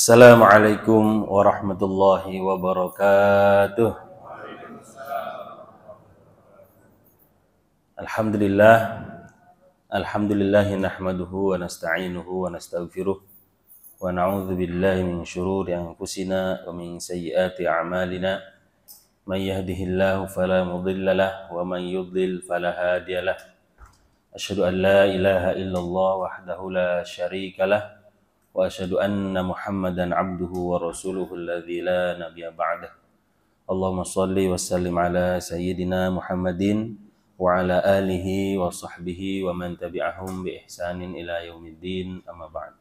Assalamualaikum warahmatullahi wabarakatuh. Alhamdulillah, alhamdulillahi nahmaduhu wa nasta'inuhu wa nastaghfiruh wa na'udzu billahi min syururi anfusina wa min sayyiati a'malina. May yahdihillahu fala mudilla lahu wa man yudlil fala hadiya lahu. Asyhadu an la ilaha illallah wahdahu la syarika lahu wa asyhadu anna Muhammadan abduhu wa rasuluhu alladzi la nabiyya ba'dah. Allahumma shalli wa sallim ala sayyidina Muhammadin wa ala alihi wa sahbihi wa man tabi'ahum bi ihsanin ila yaumiddin, amma ba'd.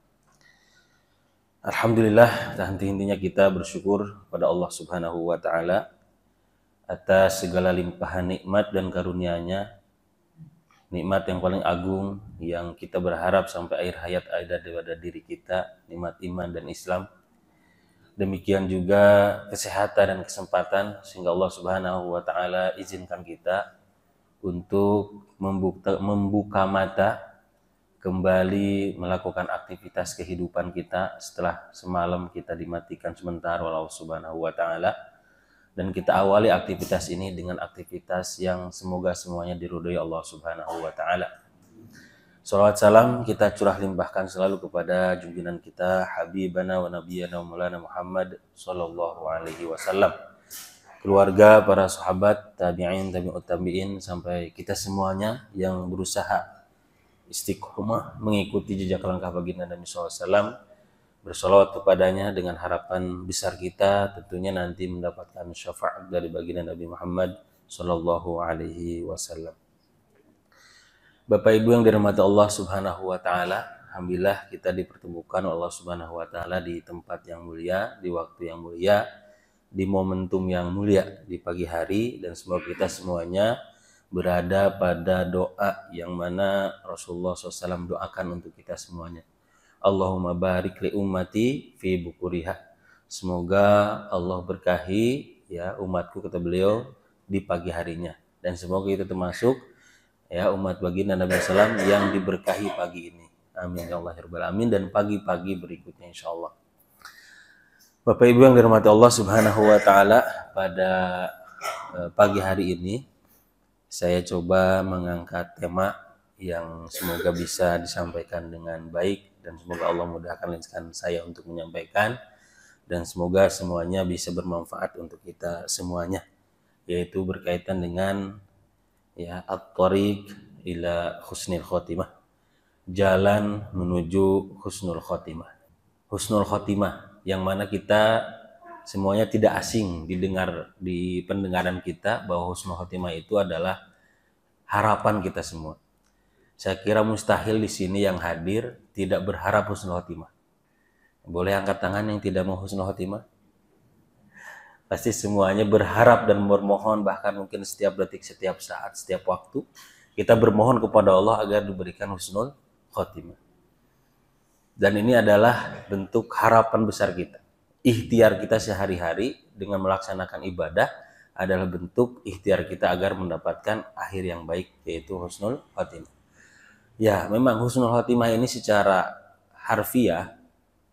Alhamdulillah, henti-hentinya kita bersyukur pada Allah Subhanahu wa taala atas segala limpahan nikmat dan karunia-Nya. Nikmat yang paling agung yang kita berharap sampai akhir hayat ada pada diri kita, nikmat iman dan Islam. Demikian juga kesehatan dan kesempatan sehingga Allah Subhanahu wa taala izinkan kita untuk membuka mata kembali melakukan aktivitas kehidupan kita setelah semalam kita dimatikan sementara oleh Allah Subhanahu wa taala. Dan kita awali aktivitas ini dengan aktivitas yang semoga semuanya diridhoi Allah Subhanahu wa taala. Shalawat salam kita curah limpahkan selalu kepada junjungan kita Habibana wa Nabiyana wa Maulana Muhammad sallallahu alaihi wasallam. Keluarga, para sahabat, tabi'in, tabi'ut tabi'in, sampai kita semuanya yang berusaha istiqomah mengikuti jejak langkah baginda Nabi sallallahu alaihi wasallam. Bersolawat kepadanya dengan harapan besar kita tentunya nanti mendapatkan syafaat dari baginda Nabi Muhammad sallallahu alaihi wasallam. Bapak Ibu yang dirahmati Allah Subhanahu wa taala, alhamdulillah kita dipertemukan Allah Subhanahu wa taala di tempat yang mulia, di waktu yang mulia, di momentum yang mulia di pagi hari, dan semoga kita semuanya berada pada doa yang mana Rasulullah SAW doakan untuk kita semuanya. Allahumma barik li ummati fi bukuriha. Semoga Allah berkahi ya umatku, kata beliau, di pagi harinya, dan semoga itu termasuk ya umat baginda Nabi SAW yang diberkahi pagi ini. Amin ya Allah ya rabbal alamin, dan pagi-pagi berikutnya insyaallah. Bapak Ibu yang dirahmati Allah Subhanahu wa taala, pada pagi hari ini saya coba mengangkat tema yang semoga bisa disampaikan dengan baik, dan semoga Allah mudahkan lisan saya untuk menyampaikan, dan semoga semuanya bisa bermanfaat untuk kita semuanya, yaitu berkaitan dengan ya at-thariq ila husnul khotimah, jalan menuju husnul khotimah. Husnul khotimah yang mana kita semuanya tidak asing didengar di pendengaran kita bahwa husnul khotimah itu adalah harapan kita semua. Saya kira mustahil di sini yang hadir tidak berharap husnul khotimah. Boleh angkat tangan yang tidak mau husnul khotimah? Pasti semuanya berharap dan bermohon, bahkan mungkin setiap detik, setiap saat, setiap waktu kita bermohon kepada Allah agar diberikan husnul khotimah. Dan ini adalah bentuk harapan besar kita. Ikhtiar kita sehari-hari dengan melaksanakan ibadah adalah bentuk ikhtiar kita agar mendapatkan akhir yang baik, yaitu husnul khotimah. Ya, memang husnul khotimah ini secara harfiah,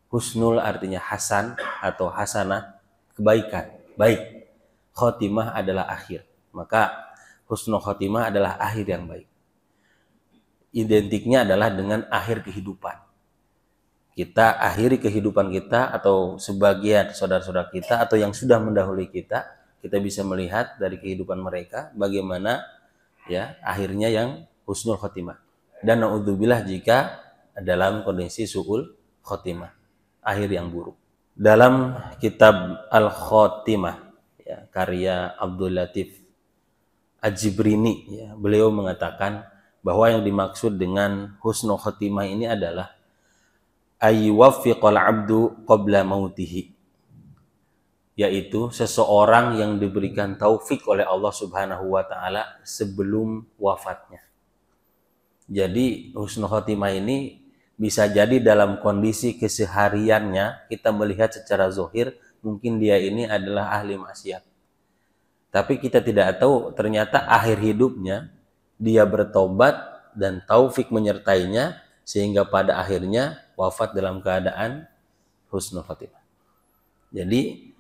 husnul artinya hasan atau hasanah, kebaikan, baik. Khotimah adalah akhir. Maka husnul khotimah adalah akhir yang baik. Identiknya adalah dengan akhir kehidupan. Kita akhiri kehidupan kita, atau sebagian saudara-saudara kita atau yang sudah mendahului kita bisa melihat dari kehidupan mereka bagaimana ya akhirnya yang husnul khotimah. Dan na'udzubillah jika dalam kondisi su'ul khotimah, akhir yang buruk. Dalam kitab Al-Khotimah ya, karya Abdul Latif Ajibrini ya, beliau mengatakan bahwa yang dimaksud dengan husnul khotimah ini adalah ayyuwaffiqal abdu qabla mautihi, yaitu seseorang yang diberikan taufik oleh Allah Subhanahu wa taala sebelum wafatnya. Jadi husnul khotimah ini bisa jadi dalam kondisi kesehariannya kita melihat secara zahir mungkin dia ini adalah ahli maksiat. Tapi kita tidak tahu ternyata akhir hidupnya dia bertobat dan taufik menyertainya sehingga pada akhirnya wafat dalam keadaan husnul khotimah. Jadi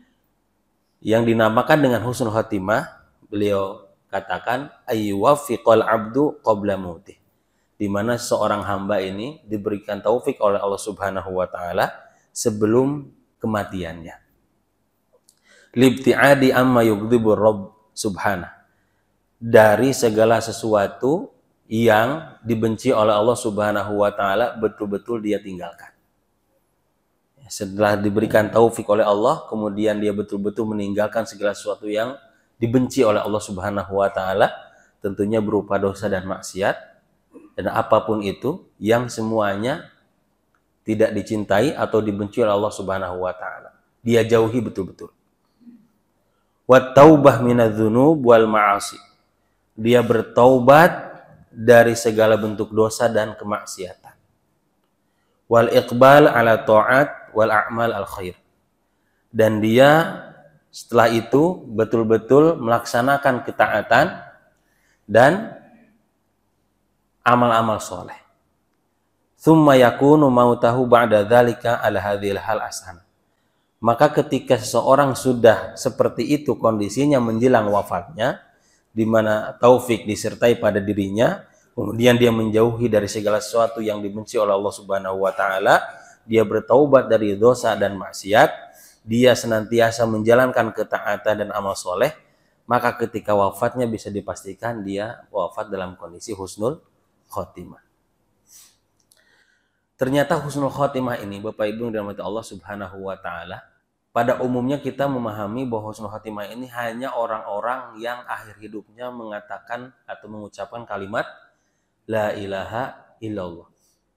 yang dinamakan dengan husnul khotimah, beliau katakan ayyuwaffiqal abdu qabla mautih, di mana seorang hamba ini diberikan taufik oleh Allah Subhanahu wa taala sebelum kematiannya. Libti'adi amma yughdibur rabb subhanahu, dari segala sesuatu yang dibenci oleh Allah Subhanahu wa taala betul-betul dia tinggalkan. Setelah diberikan taufik oleh Allah, kemudian dia betul-betul meninggalkan segala sesuatu yang dibenci oleh Allah Subhanahu wa taala, tentunya berupa dosa dan maksiat, dan apapun itu yang semuanya tidak dicintai atau dibenci oleh Allah Subhanahu wa taala, dia jauhi betul-betul. Wat taubah minadz-dzunub wal ma'asi, dia bertaubat dari segala bentuk dosa dan kemaksiatan. Wal iqbal ala ta'at wal a'mal al khair, dan dia setelah itu betul-betul melaksanakan ketaatan dan amal-amal soleh. Tsumma yakunu mautahu ba'da dzalika ala hadhil hal asana, maka ketika seseorang sudah seperti itu kondisinya menjelang wafatnya, di mana taufik disertai pada dirinya, kemudian dia menjauhi dari segala sesuatu yang dibenci oleh Allah Subhanahu wa taala, dia bertaubat dari dosa dan maksiat, dia senantiasa menjalankan ketaatan dan amal soleh, maka ketika wafatnya bisa dipastikan dia wafat dalam kondisi husnul khotimah. Ternyata husnul khotimah ini, Bapak Ibu yang dirahmati Allah Subhanahu wa taala, pada umumnya kita memahami bahwa husnul khotimah ini hanya orang-orang yang akhir hidupnya mengatakan atau mengucapkan kalimat la ilaha illallah.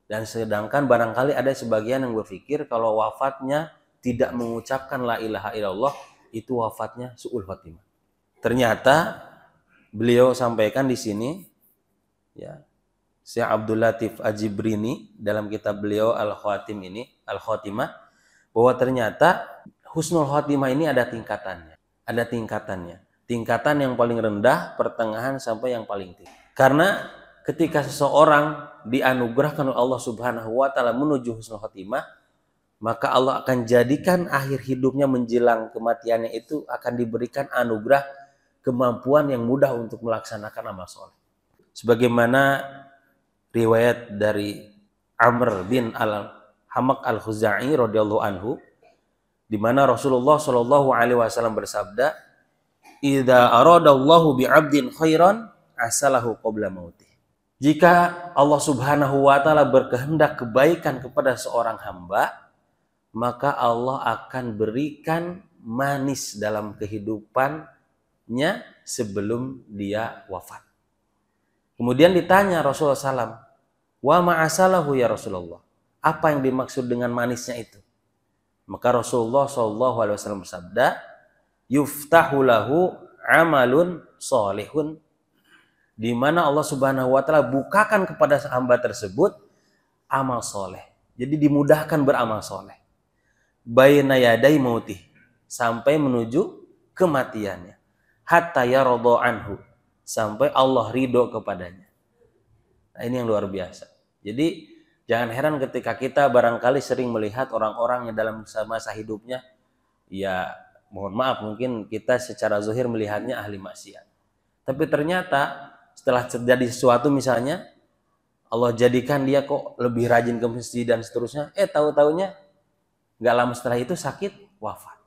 Dan sedangkan barangkali ada sebagian yang berpikir kalau wafatnya tidak mengucapkan la ilaha illallah, itu wafatnya su'ul khotimah. Ternyata beliau sampaikan di sini, ya, Syekh Abdul Latif Ajibrini dalam kitab beliau Al-Khotimah, bahwa ternyata husnul khotimah ini ada tingkatannya. Ada tingkatannya. Tingkatan yang paling rendah, pertengahan, sampai yang paling tinggi. Karena ketika seseorang dianugerahkan oleh Allah Subhanahu wa taala menuju husnul khotimah, maka Allah akan jadikan akhir hidupnya menjelang kematiannya itu akan diberikan anugerah kemampuan yang mudah untuk melaksanakan amal soleh. Sebagaimana riwayat dari Amr bin Al-Hamaq Al-Khuzai radhiyallahu anhu, di mana Rasulullah Shallallahu alaihi wasallam bersabda, "Idza aradallahu bi'abdin khairan asalahu qabla mautih." Jika Allah Subhanahu wa taala berkehendak kebaikan kepada seorang hamba, maka Allah akan berikan manis dalam kehidupannya sebelum dia wafat. Kemudian ditanya Rasulullah SAW, wa ma'asalahu ya Rasulullah, apa yang dimaksud dengan manisnya itu? Maka Rasulullah SAW bersabda, yuftahu lahu amalun solihun, di mana Allah Subhanahu wa taala bukakan kepada hamba tersebut amal soleh. Jadi dimudahkan beramal soleh. Baina yadai mautih, sampai menuju kematiannya. Hatta yaradha anhu, sampai Allah ridho kepadanya. Nah, ini yang luar biasa. Jadi jangan heran ketika kita barangkali sering melihat orang-orang yang dalam masa hidupnya, ya mohon maaf mungkin kita secara zahir melihatnya ahli maksiat. Tapi ternyata setelah terjadi sesuatu misalnya, Allah jadikan dia kok lebih rajin ke masjid dan seterusnya, tahu-taunya nggak lama setelah itu sakit, wafat.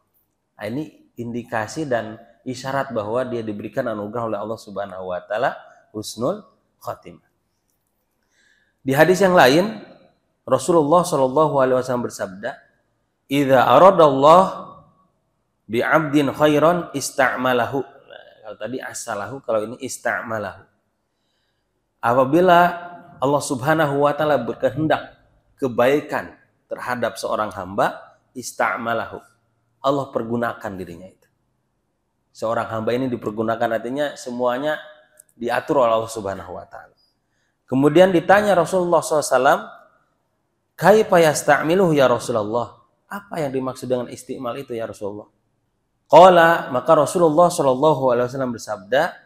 Nah, ini indikasi dan isyarat bahwa dia diberikan anugerah oleh Allah Subhanahu wa taala husnul khotimah. Di hadis yang lain, Rasulullah Shallallahu alaihi wasallam bersabda, "Idza aradallah bi'abdin khairan ista'malahu." Nah, kalau tadi asalahu, kalau ini ista'malahu. Apabila Allah Subhanahu wa taala berkehendak kebaikan terhadap seorang hamba, ista'malahu, Allah pergunakan dirinya itu. Seorang hamba ini dipergunakan, artinya semuanya diatur oleh Allah Subhanahu wa taala. Kemudian ditanya Rasulullah SAW, kaifa yasta'miluhu ya Rasulullah? Apa yang dimaksud dengan isti'mal itu ya Rasulullah? Qala, maka Rasulullah SAW bersabda,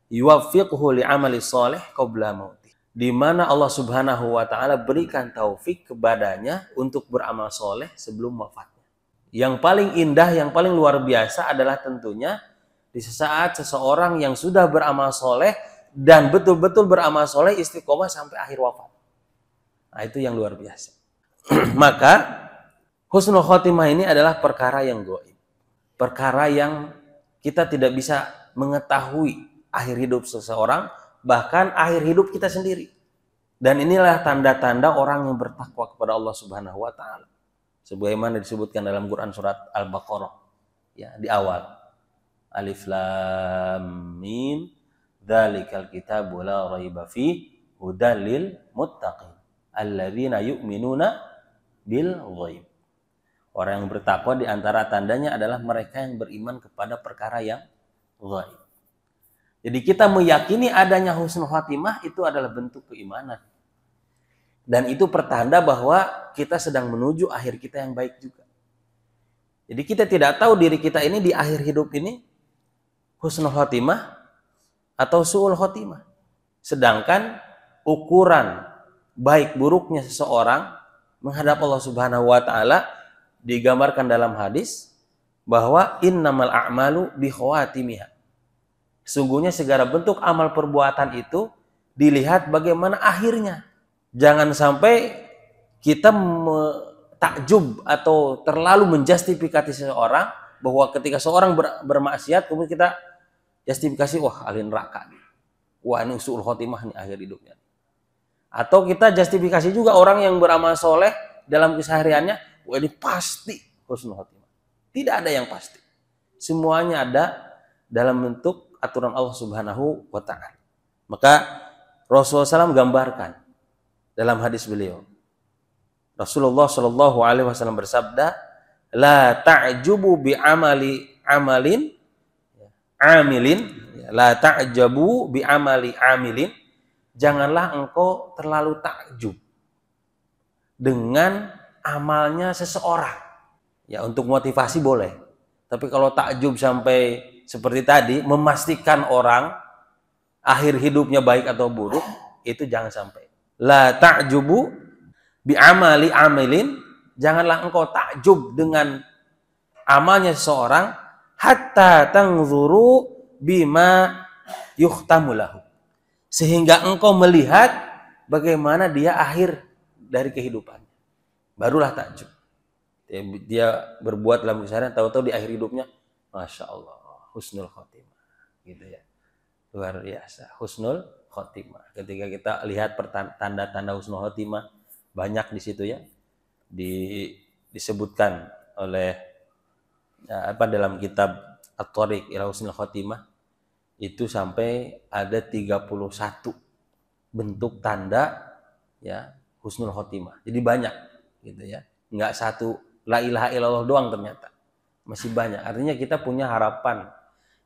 yuwaffiquhu li'amali shalih qabla mautih. Di mana Allah Subhanahu wa taala berikan taufik kepadanya untuk beramal soleh sebelum wafatnya. Yang paling indah, yang paling luar biasa adalah tentunya di saat seseorang yang sudah beramal soleh dan betul-betul beramal soleh istiqomah sampai akhir wafat. Nah, itu yang luar biasa. Maka husnul khotimah ini adalah perkara yang gaib. Perkara yang kita tidak bisa mengetahui akhir hidup seseorang, bahkan akhir hidup kita sendiri. Dan inilah tanda-tanda orang yang bertakwa kepada Allah Subhanahu wa taala. Sebagaimana disebutkan dalam Quran surat Al-Baqarah ya, di awal. Alif lam mim dzalikal kitabu la raiba fi hudal lil muttaqin alladzina yu'minuna bil ghaib. Orang yang bertakwa di antara tandanya adalah mereka yang beriman kepada perkara yang ghaib. Jadi kita meyakini adanya husnul khatimah itu adalah bentuk keimanan. Dan itu pertanda bahwa kita sedang menuju akhir kita yang baik juga. Jadi kita tidak tahu diri kita ini di akhir hidup ini husnul khatimah atau su'ul khatimah. Sedangkan ukuran baik buruknya seseorang menghadap Allah Subhanahu wa taala digambarkan dalam hadis bahwa innamal a'malu bi khawatimiha. Sungguhnya segala bentuk amal perbuatan itu dilihat bagaimana akhirnya. Jangan sampai kita takjub atau terlalu menjustifikasi seseorang bahwa ketika seorang bermaksiat kemudian kita justifikasi, wah ahli neraka, wah ini su'ul khotimah nih akhir hidupnya. Atau kita justifikasi juga orang yang beramal soleh dalam kesehariannya, wah ini pasti husnul khotimah. Tidak ada yang pasti. Semuanya ada dalam bentuk aturan Allah Subhanahu wa taala. Maka Rasulullah SAW gambarkan dalam hadis beliau. Rasulullah Shallallahu alaihi wasallam bersabda, la ta'jubu bi amilin, la ta'jabu bi amali amilin. Janganlah engkau terlalu takjub dengan amalnya seseorang. Ya, untuk motivasi boleh. Tapi kalau takjub sampai seperti tadi, memastikan orang akhir hidupnya baik atau buruk, itu jangan sampai. La ta'jubu bi amali amilin, janganlah engkau takjub dengan amalnya seseorang hatta tanzuru bima yuhtamu lahu. Sehingga engkau melihat bagaimana dia akhir dari kehidupannya. Barulah takjub. Dia berbuat dalam keseharian, tahu-tahu di akhir hidupnya, Masya Allah, husnul khotimah. Gitu ya. Luar biasa, husnul khotimah. Ketika kita lihat tanda-tanda husnul khotimah, banyak di situ ya. Disebutkan oleh dalam kitab At-Thariq ila Husnul Khotimah, itu sampai ada 31 bentuk tanda ya husnul khotimah. Jadi banyak gitu ya. Enggak satu la ilaha illallah doang ternyata. Masih banyak. Artinya kita punya harapan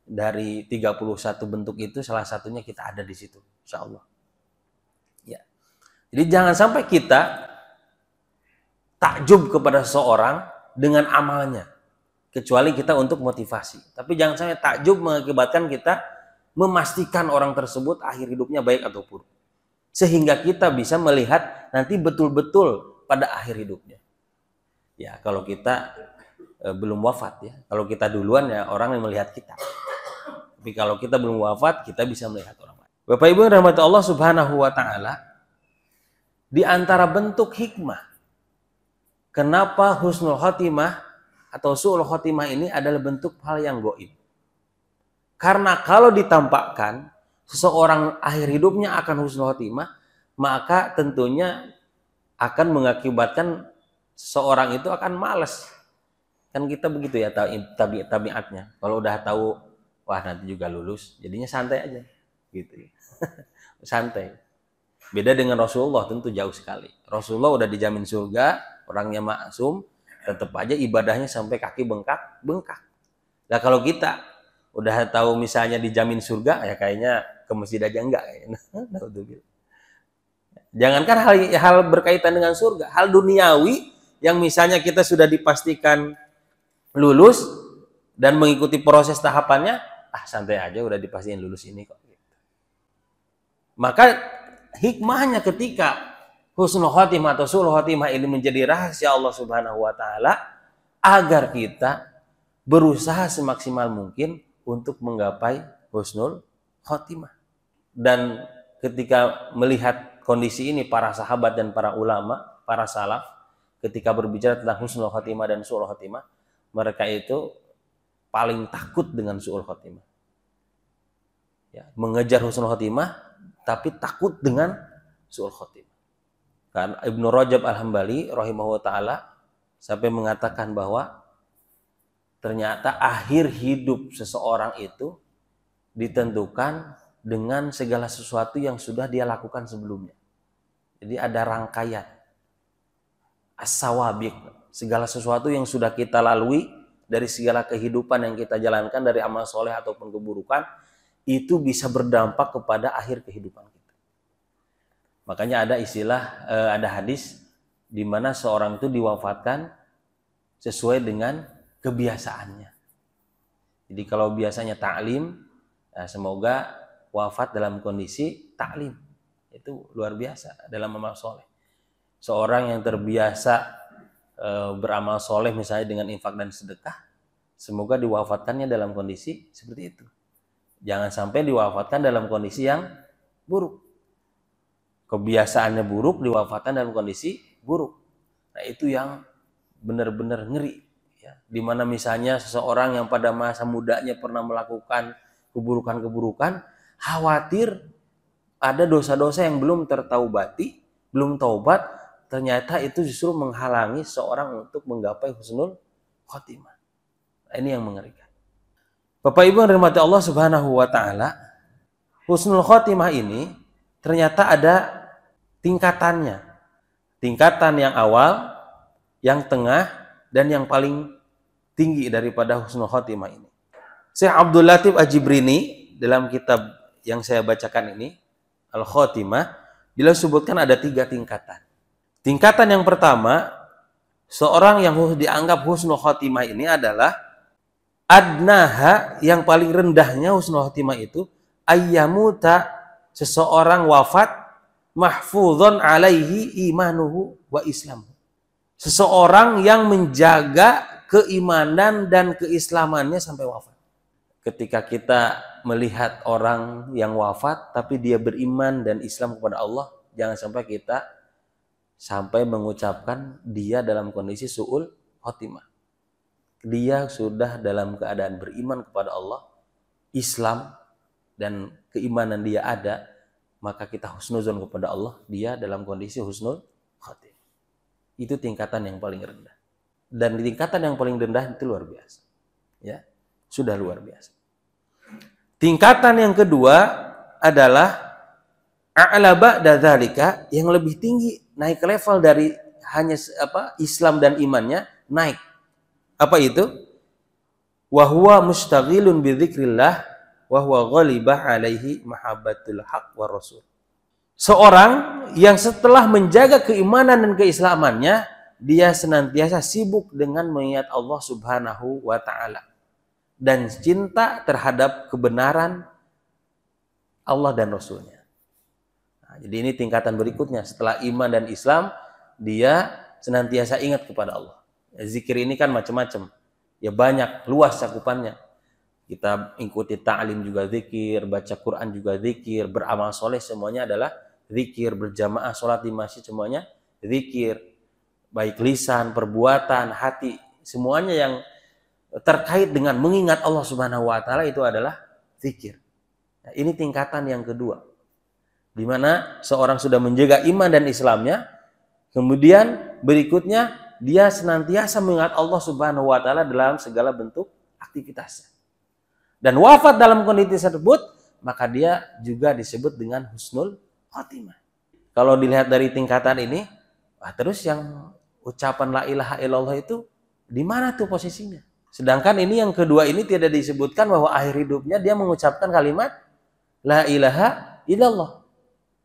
dari 31 bentuk itu, salah satunya kita ada di situ, insyaallah. Ya. Jadi jangan sampai kita takjub kepada seseorang dengan amalnya, kecuali kita untuk motivasi. Tapi jangan sampai takjub mengakibatkan kita memastikan orang tersebut akhir hidupnya baik atau buruk. Sehingga kita bisa melihat nanti betul-betul pada akhir hidupnya. Ya, kalau kita belum wafat ya. Kalau kita duluan ya orang yang melihat kita. Tapi kalau kita belum wafat, kita bisa melihat orang lain. Bapak Ibu yang dirahmati Allah Subhanahu wa taala, di antara bentuk hikmah kenapa husnul khotimah atau su'ul khotimah ini adalah bentuk hal yang gaib. Karena kalau ditampakkan seseorang akhir hidupnya akan husnul khotimah, maka tentunya akan mengakibatkan seseorang itu akan malas. Kan kita begitu ya tabiatnya. Kalau udah tahu wah nanti juga lulus, jadinya santai aja gitu ya. Santai. Beda dengan Rasulullah, tentu jauh sekali. Rasulullah udah dijamin surga, orangnya maksum, tetap aja ibadahnya sampai kaki bengkak. Nah kalau kita udah tahu misalnya dijamin surga, ya kayaknya ke masjid aja enggak kayaknya. Jangankan hal berkaitan dengan surga, hal duniawi yang misalnya kita sudah dipastikan lulus dan mengikuti proses tahapannya, santai aja udah dipastiin lulus ini kok. Maka hikmahnya ketika husnul khotimah atau su'ul khotimah ini menjadi rahasia Allah Subhanahu wa taala, agar kita berusaha semaksimal mungkin untuk menggapai husnul khotimah. Dan ketika melihat kondisi ini, para sahabat dan para ulama, para salaf, ketika berbicara tentang husnul khotimah dan su'ul khotimah, mereka itu paling takut dengan su'ul khotimah. Ya, mengejar husnul khotimah, tapi takut dengan su'ul khotimah. Kan Ibnu Rajab Al-Hambali rahimahullah ta'ala sampai mengatakan bahwa ternyata akhir hidup seseorang itu ditentukan dengan segala sesuatu yang sudah dia lakukan sebelumnya. Jadi ada rangkaian as-sawabiq, segala sesuatu yang sudah kita lalui dari segala kehidupan yang kita jalankan, dari amal soleh ataupun keburukan, itu bisa berdampak kepada akhir kehidupan kita. Makanya ada istilah, ada hadis di mana seorang itu diwafatkan sesuai dengan kebiasaannya. Jadi kalau biasanya ta'lim, semoga wafat dalam kondisi ta'lim. Itu luar biasa dalam amal soleh. Seorang yang terbiasa beramal soleh misalnya dengan infak dan sedekah, semoga diwafatkannya dalam kondisi seperti itu. Jangan sampai diwafatkan dalam kondisi yang buruk. Kebiasaannya buruk, diwafatkan dalam kondisi buruk. Nah itu yang benar-benar ngeri. Ya, dimana misalnya seseorang yang pada masa mudanya pernah melakukan keburukan-keburukan, khawatir ada dosa-dosa yang belum tertaubati, belum taubat, ternyata itu justru menghalangi seorang untuk menggapai husnul khotimah. Nah, ini yang mengerikan. Bapak Ibu yang dirahmati Allah Subhanahu wa taala, husnul khotimah ini ternyata ada tingkatannya. Tingkatan yang awal, yang tengah, dan yang paling tinggi daripada husnul khotimah ini. Syekh Abdul Latif Ajibrini dalam kitab yang saya bacakan ini, Al-Khotimah, beliau sebutkan ada 3 tingkatan. Tingkatan yang pertama, seorang yang dianggap husnul khotimah ini adalah adnaha, yang paling rendahnya husnul khotimah itu ayyamuta, seseorang wafat mahfudhon alaihi imanuhu wa islamu. Seseorang yang menjaga keimanan dan keislamannya sampai wafat. Ketika kita melihat orang yang wafat tapi dia beriman dan Islam kepada Allah, jangan sampai kita mengucapkan dia dalam kondisi su'ul khotimah. Dia sudah dalam keadaan beriman kepada Allah, Islam, dan keimanan dia ada, maka kita husnuzon kepada Allah, dia dalam kondisi husnul khotimah. Itu tingkatan yang paling rendah. Dan di tingkatan yang paling rendah itu luar biasa. Ya, sudah luar biasa. Tingkatan yang kedua adalah a'la ba'da dzalika, yang lebih tinggi, naik level dari hanya Islam dan imannya, naik. Apa itu? Wa huwa mustaghilun bi dzikrillah wa huwa ghalibah alaihi mahabbatul haq war rasul. Seorang yang setelah menjaga keimanan dan keislamannya, dia senantiasa sibuk dengan mengingat Allah Subhanahu wa ta'ala dan cinta terhadap kebenaran Allah dan Rasulnya. Nah, jadi ini tingkatan berikutnya. Setelah iman dan Islam, dia senantiasa ingat kepada Allah. Ya, zikir ini kan macam-macam. Ya banyak, luas cakupannya. Kita ikuti ta'lim juga zikir, baca Quran juga zikir, beramal soleh semuanya adalah zikir, berjamaah sholat di masjid semuanya zikir, baik lisan, perbuatan, hati, semuanya yang terkait dengan mengingat Allah Subhanahu wa taala itu adalah zikir. Nah, ini tingkatan yang kedua, di mana seorang sudah menjaga iman dan Islamnya, kemudian berikutnya dia senantiasa mengingat Allah Subhanahu wa taala dalam segala bentuk aktivitasnya. Dan wafat dalam kondisi tersebut, maka dia juga disebut dengan husnul khotimah. Kalau dilihat dari tingkatan ini, terus yang ucapan la ilaha illallah itu di mana tuh posisinya? Sedangkan ini yang kedua ini tidak disebutkan bahwa akhir hidupnya dia mengucapkan kalimat la ilaha illallah.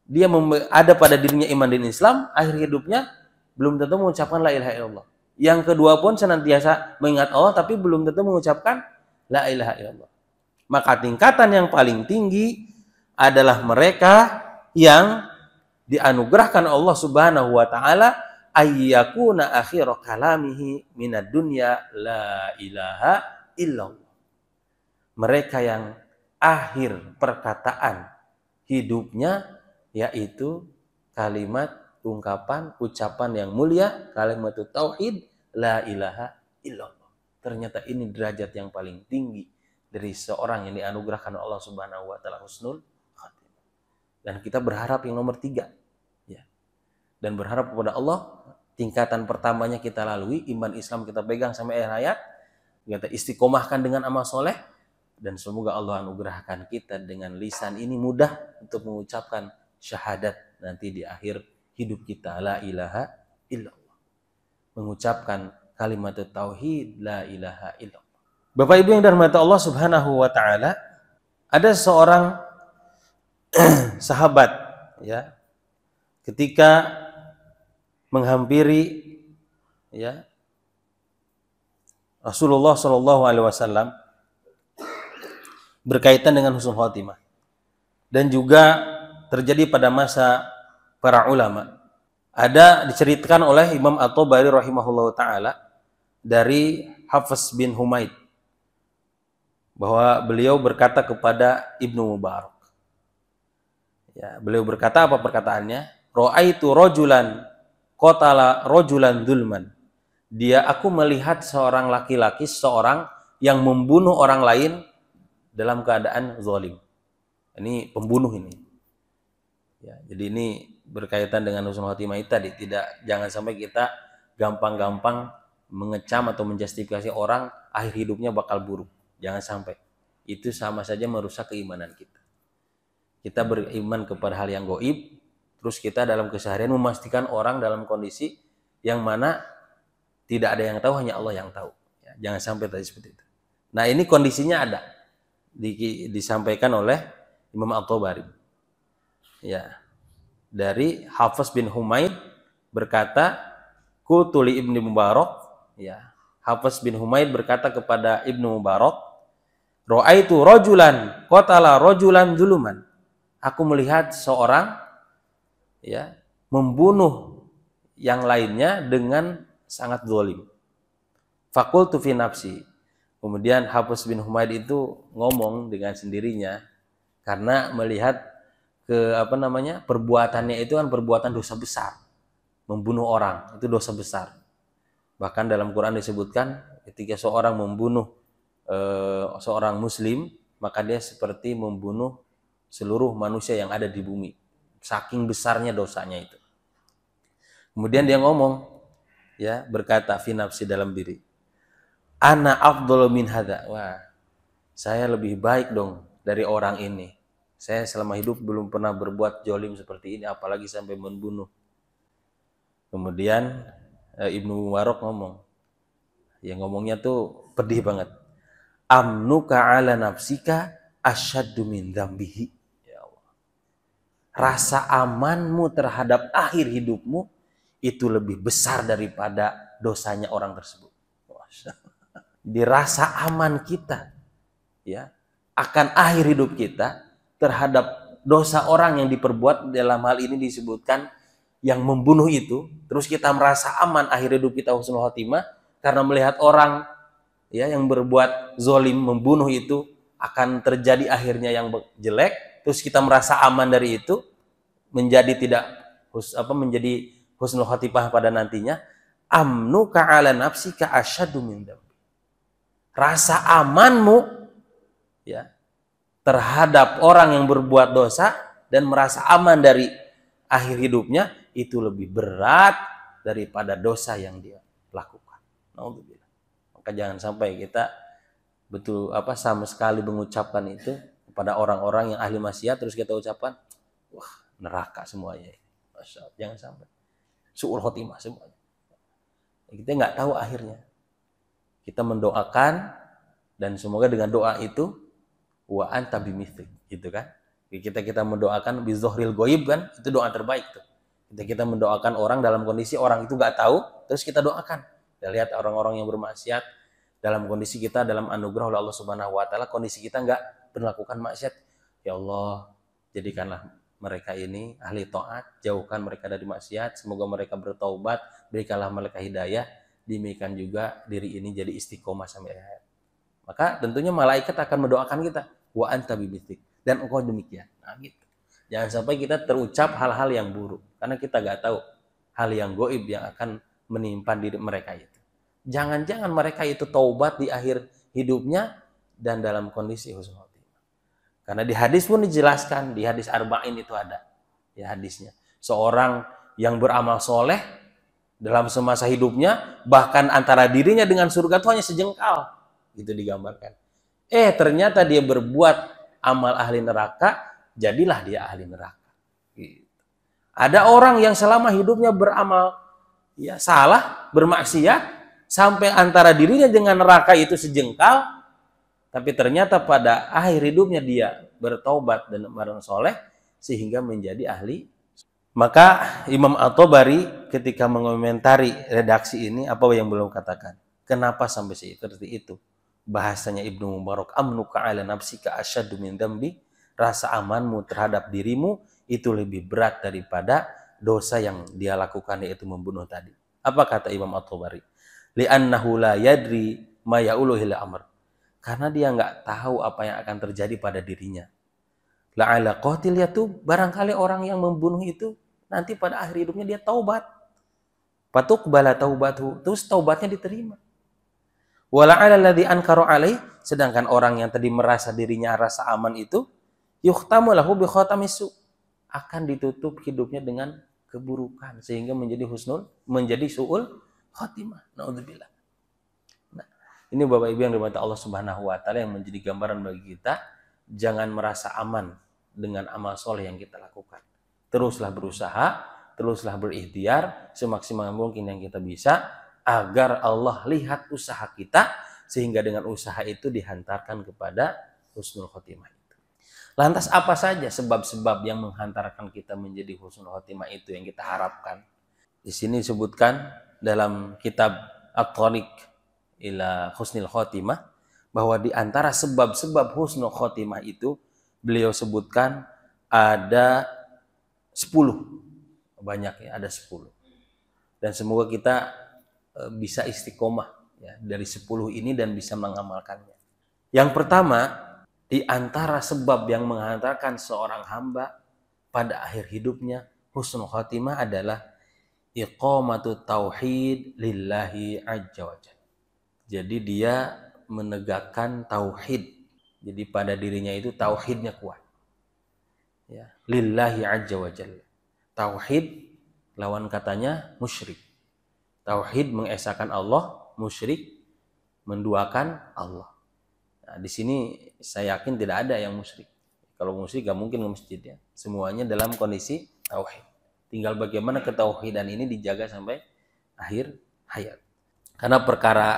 Dia ada pada dirinya iman dan Islam, akhir hidupnya belum tentu mengucapkan la ilaha illallah. Yang kedua pun senantiasa mengingat Allah tapi belum tentu mengucapkan la ilaha illallah. Maka tingkatan yang paling tinggi adalah mereka yang dianugerahkan Allah Subhanahu wa taala ayyakuna akhiru kalamihi minad dunya la ilaha illallah. Mereka yang akhir perkataan hidupnya yaitu kalimat, ungkapan, ucapan yang mulia, kalimat tauhid, la ilaha illallah. Ternyata ini derajat yang paling tinggi dari seorang yang dianugerahkan Allah Subhanahu wa taala husnul khatimah. Dan kita berharap yang nomor 3, ya. Dan berharap kepada Allah, tingkatan pertamanya kita lalui, iman Islam kita pegang sampai akhir hayat, kita istiqomahkan dengan amal soleh, dan semoga Allah anugerahkan kita dengan lisan ini mudah untuk mengucapkan syahadat nanti di akhir hidup kita, la ilaha illallah. Mengucapkan kalimat tauhid, la ilaha illallah. Bapak Ibu yang dirahmati Allah Subhanahu wa taala, ada seorang sahabat, ya, ketika menghampiri, ya, Rasulullah Shallallahu alaihi wasallam berkaitan dengan husnul khotimah, dan juga terjadi pada masa para ulama. Ada diceritakan oleh Imam At-Tabari rahimahullah taala dari Hafiz bin Humaid bahwa beliau berkata kepada Ibnu Mubarak, ya, beliau berkata, apa perkataannya? Ra'aitu rajulan qatala rajulan dzulman. Aku melihat seorang laki-laki, seorang yang membunuh orang lain dalam keadaan zalim. Ini pembunuh ini. Ya, jadi ini berkaitan dengan husnul khotimah tadi. Jangan sampai kita gampang-gampang mengecam atau menjustifikasi orang akhir hidupnya bakal buruk. Jangan sampai. Itu sama saja merusak keimanan kita. Kita beriman kepada hal yang gaib, terus kita dalam keseharian memastikan orang dalam kondisi yang mana tidak ada yang tahu, hanya Allah yang tahu. Ya, jangan sampai tadi seperti itu. Nah, ini kondisinya ada. Disampaikan oleh Imam At-Tabari, ya, dari Hafiz bin Humaid berkata, qultu li Ibnu Mubarak, ya, Hafiz bin Humaid berkata kepada Ibnu Mubarak, ra'aitu rajulan qatala rajulan dzuluman. Aku melihat seorang, ya, membunuh yang lainnya dengan sangat zalim. Faqultu fi nafsi. Kemudian Hafiz bin Humaid itu ngomong dengan sendirinya karena melihat perbuatannya itu kan perbuatan dosa besar. Membunuh orang itu dosa besar. Bahkan dalam Quran disebutkan ketika seorang membunuh seorang muslim, maka dia seperti membunuh seluruh manusia yang ada di bumi. Saking besarnya dosanya itu. Kemudian dia ngomong, ya, berkata fi nafsi, dalam diri, ana afdhalu min hadza. Wah, saya lebih baik dong dari orang ini. Saya selama hidup belum pernah berbuat zalim seperti ini, apalagi sampai membunuh. Kemudian Ibnu Mubarak ngomong, ya, ngomongnya tuh pedih banget. Amnuka ala nafsika asyaddu min dzambihi. Ya Allah. Rasa amanmu terhadap akhir hidupmu itu lebih besar daripada dosanya orang tersebut. Dirasa aman kita, ya, akan akhir hidup kita terhadap dosa orang yang diperbuat, dalam hal ini disebutkan yang membunuh itu, terus kita merasa aman akhir hidup kita husnul khotimah karena melihat orang, ya, yang berbuat zalim, membunuh itu akan terjadi akhirnya yang jelek, terus kita merasa aman dari itu, menjadi menjadi husnul khotimah pada nantinya. Amnuka ala nafsika asyaddu min dzambi. Rasa amanmu, ya, terhadap orang yang berbuat dosa dan merasa aman dari akhir hidupnya itu lebih berat daripada dosa yang dia lakukan. Naudzubillah. Maka jangan sampai kita sama sekali mengucapkan itu kepada orang-orang yang ahli maksiat, terus kita ucapkan, wah, neraka semuanya. Masya Allah, jangan sampai. Su'ul khotimah semuanya. Kita nggak tahu akhirnya. Kita mendoakan, dan semoga dengan doa itu wa anta bimithlik, gitu kan. Kita mendoakan bizohril goib, kan, itu doa terbaik tuh. Kita mendoakan orang dalam kondisi orang itu nggak tahu, terus kita doakan. Kita lihat orang-orang yang bermaksiat dalam kondisi kita dalam anugerah oleh Allah Subhanahu wa taala, kondisi kita nggak melakukan maksiat. Ya Allah, jadikanlah mereka ini ahli taat, jauhkan mereka dari maksiat, semoga mereka bertaubat, berikanlah mereka hidayah, demikian juga diri ini jadi istiqomah sampai akhir. Maka tentunya malaikat akan mendoakan kita, wa anta bimithlik, dan engkau demikian. Nah, gitu. Jangan sampai kita terucap hal-hal yang buruk, karena kita nggak tahu hal yang goib yang akan menimpa diri mereka itu. Jangan-jangan mereka itu taubat di akhir hidupnya dan dalam kondisi husnul khotimah. Karena di hadis pun dijelaskan, di hadis arba'in itu ada ya hadisnya. Seorang yang beramal soleh dalam semasa hidupnya, bahkan antara dirinya dengan surga itu hanya sejengkal, gitu digambarkan. Ternyata dia berbuat amal ahli neraka, jadilah dia ahli neraka. Gitu. Ada orang yang selama hidupnya beramal ya salah, bermaksiat, sampai antara dirinya dengan neraka itu sejengkal, tapi ternyata pada akhir hidupnya dia bertaubat dan beramal soleh sehingga menjadi ahli. Maka Imam At-Tabari ketika mengomentari redaksi ini, apa yang beliau katakan? Kenapa sampai seperti itu? Bahasanya Ibnu Mubarak, amnuka ala nafsika asyaddu min dzambi, rasa amanmu terhadap dirimu itu lebih berat daripada dosa yang dia lakukan, yaitu membunuh tadi. Apa kata Imam At-Tabari? Li'annahu la yadri ma ya'ulu ila amr. Karena dia nggak tahu apa yang akan terjadi pada dirinya. La'ala qatil yatub, barangkali orang yang membunuh itu nanti pada akhir hidupnya dia taubat. Fatuqbala taubatuhu, terus taubatnya diterima. Wala'ala alladzi ankaru alaih, sedangkan orang yang tadi merasa dirinya rasa aman itu yukhtamu lahu bi khatamis su, akan ditutup hidupnya dengan keburukan sehingga menjadi su'ul khatimah. Naudzubillah. Nah, ini Bapak Ibu yang dirahmati Allah Subhanahu wa taala yang menjadi gambaran bagi kita. Jangan merasa aman dengan amal soleh yang kita lakukan. Teruslah berusaha, teruslah berikhtiar semaksimal mungkin yang kita bisa agar Allah lihat usaha kita sehingga dengan usaha itu dihantarkan kepada husnul khotimah itu. Lantas apa saja sebab-sebab yang menghantarkan kita menjadi husnul khotimah itu yang kita harapkan? Di sini disebutkan dalam kitab At-Thariq ila Husnul Khotimah bahwa di antara sebab-sebab husnul khotimah itu beliau sebutkan ada 10. Banyak ya, ada 10. Dan semoga kita bisa istiqomah ya, dari 10 ini dan bisa mengamalkannya. Yang pertama, di antara sebab yang menghantarkan seorang hamba pada akhir hidupnya husnul khotimah adalah iqamatu tauhid lillahi azza wajalla. Jadi dia menegakkan tauhid. Jadi pada dirinya itu tauhidnya kuat. Ya, lillahi azza wajalla. Tauhid lawan katanya musyrik. Tauhid mengesahkan Allah, musyrik menduakan Allah. Nah, di sini saya yakin tidak ada yang musyrik. Kalau musyrik gak mungkin ke masjid ya. Semuanya dalam kondisi tauhid. Tinggal bagaimana ketauhidan ini dijaga sampai akhir hayat. Karena perkara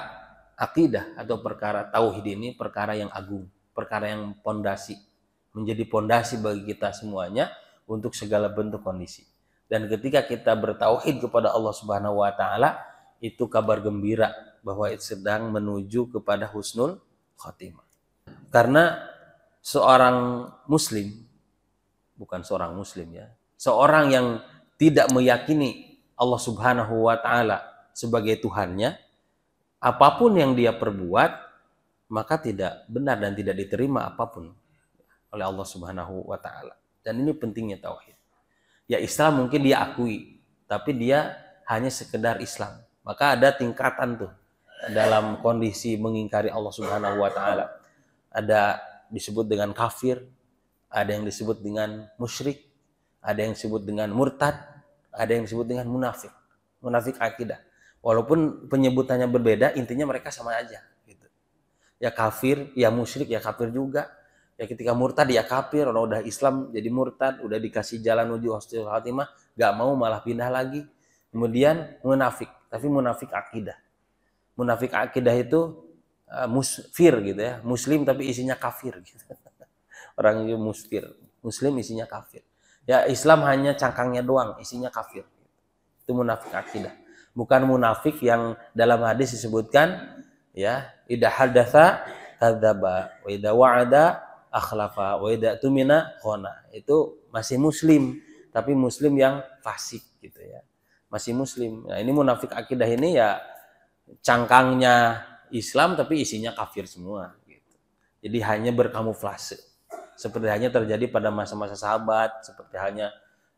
akidah atau perkara tauhid ini perkara yang agung, perkara yang pondasi, menjadi pondasi bagi kita semuanya untuk segala bentuk kondisi. Dan ketika kita bertauhid kepada Allah Subhanahu wa taala, itu kabar gembira bahwa itu sedang menuju kepada husnul khotimah. Karena seorang muslim, bukan seorang muslim ya, seorang yang tidak meyakini Allah Subhanahu wa taala sebagai Tuhannya, apapun yang dia perbuat maka tidak benar dan tidak diterima apapun oleh Allah Subhanahu wa taala. Dan ini pentingnya tauhid. Ya Islam mungkin dia akui, tapi dia hanya sekedar Islam. Maka ada tingkatan tuh dalam kondisi mengingkari Allah Subhanahu wa taala. Ada disebut dengan kafir, ada yang disebut dengan musyrik, ada yang disebut dengan murtad, ada yang disebut dengan munafik. Munafik akidah. Walaupun penyebutannya berbeda, intinya mereka sama aja. Gitu. Ya kafir, ya musyrik, ya kafir juga. Ya ketika murtad, ya kafir. Orang udah Islam jadi murtad, udah dikasih jalan menuju husnul khotimah, gak mau malah pindah lagi. Kemudian munafik, tapi munafik akidah. Munafik akidah itu musfir gitu ya, muslim tapi isinya kafir. Gitu. Orang itu musfir, muslim isinya kafir. Ya Islam hanya cangkangnya doang, isinya kafir. Itu munafik akidah. Bukan munafik yang dalam hadis disebutkan ya idza hadatsa kadzdzaba wa idza wa'ada akhlafa wa idza tumina khona. Itu masih muslim, tapi muslim yang fasik gitu ya. Masih muslim. Nah, ini munafik akidah ini ya cangkangnya Islam tapi isinya kafir semua gitu. Jadi hanya berkamuflase. Seperti hanya terjadi pada masa-masa sahabat, seperti halnya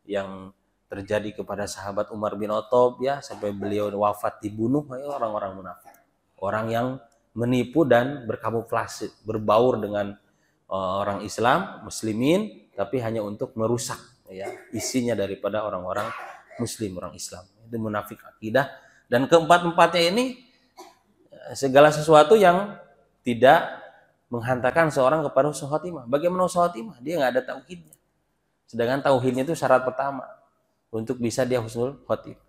yang terjadi kepada sahabat Umar bin Khattab ya, sampai beliau wafat dibunuh ya, orang-orang munafik. Orang yang menipu dan berkamuflase, berbaur dengan orang Islam, muslimin, tapi hanya untuk merusak ya isinya daripada orang-orang muslim, orang Islam. Itu munafik akidah. Dan keempat-empatnya ini segala sesuatu yang tidak menghantarkan seorang kepada husnul khotimah. Bagaimana husnul khotimah? Dia nggak ada tauhidnya. Sedangkan tauhidnya itu syarat pertama untuk bisa dia husnul khotimah.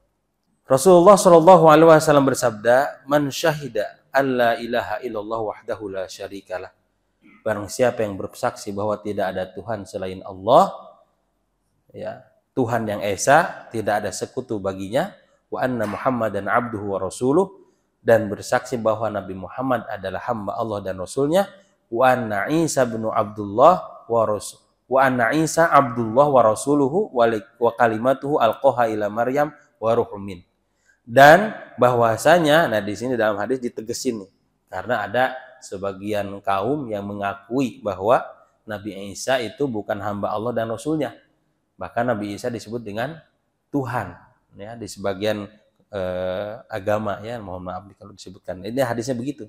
Rasulullah Shallallahu Alaihi Wasallam bersabda, "Man syahida alla ilaha illallah wahdahu la syarikalah." Barang siapa yang bersaksi bahwa tidak ada Tuhan selain Allah, ya Tuhan yang esa, tidak ada sekutu baginya, wa anna Muhammadan abduhu wa rasuluh, dan bersaksi bahwa Nabi Muhammad adalah hamba Allah dan Rasulnya, wa anna Isa bin Abdullah wa rasul, wa anna Isa Abdullah wa rasuluhu wa kalimatuhu alqaha ila Maryam wa ruhum min. Dan bahwasanya, nah di sini dalam hadis ditegesin nih, karena ada sebagian kaum yang mengakui bahwa Nabi Isa itu bukan hamba Allah dan Rasulnya. Bahkan Nabi Isa disebut dengan Tuhan ya di sebagian agama ya, mohon maaf kalau disebutkan. Ini hadisnya begitu.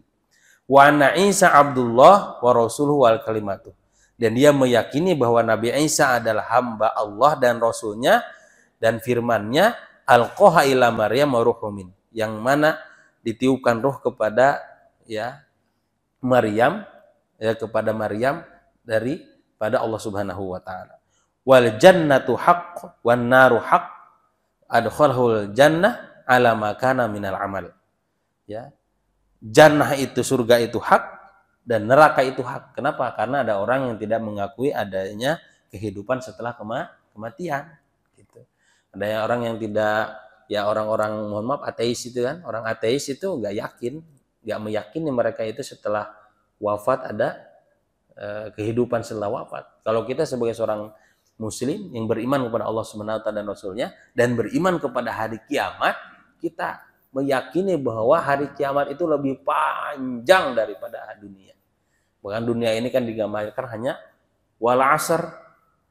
Wa anna Isa Abdullah wa rasuluhu wal kalimatuh. Dan dia meyakini bahwa Nabi Isa adalah hamba Allah dan Rasulnya, dan firman-Nya alqaha ila Maryam wa ruhumin, yang mana ditiupkan ruh kepada ya Maryam ya, kepada Maryam dari pada Allah Subhanahu wa taala. Wal jannatu haqq wan naru haqq adkhalahul jannah ala ma kana minal amal. Ya. Jannah itu, surga itu hak, dan neraka itu hak. Kenapa? Karena ada orang yang tidak mengakui adanya kehidupan setelah kematian. Gitu. Ada orang yang tidak, ya orang-orang mohon maaf ateis itu kan, orang ateis itu nggak yakin, nggak meyakini mereka itu setelah wafat ada kehidupan setelah wafat. Kalau kita sebagai seorang Muslim yang beriman kepada Allah Subhanahu wa taala dan Rasulnya, dan beriman kepada hari kiamat, kita meyakini bahwa hari kiamat itu lebih panjang daripada dunia. Bahkan dunia ini kan digambarkan hanya wal asr,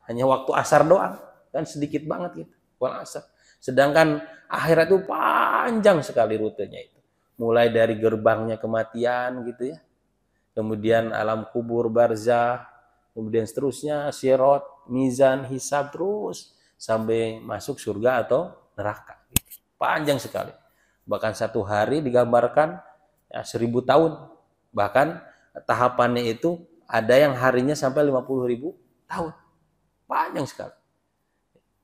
hanya waktu asar doang, kan sedikit banget gitu, wal asr. Sedangkan akhirat itu panjang sekali rutenya itu. Mulai dari gerbangnya kematian gitu ya. Kemudian alam kubur, barzah, kemudian seterusnya sirat, mizan, hisab, terus sampai masuk surga atau neraka. Panjang sekali. Bahkan satu hari digambarkan ya, 1000 tahun. Bahkan tahapannya itu ada yang harinya sampai 50.000 tahun. Panjang sekali.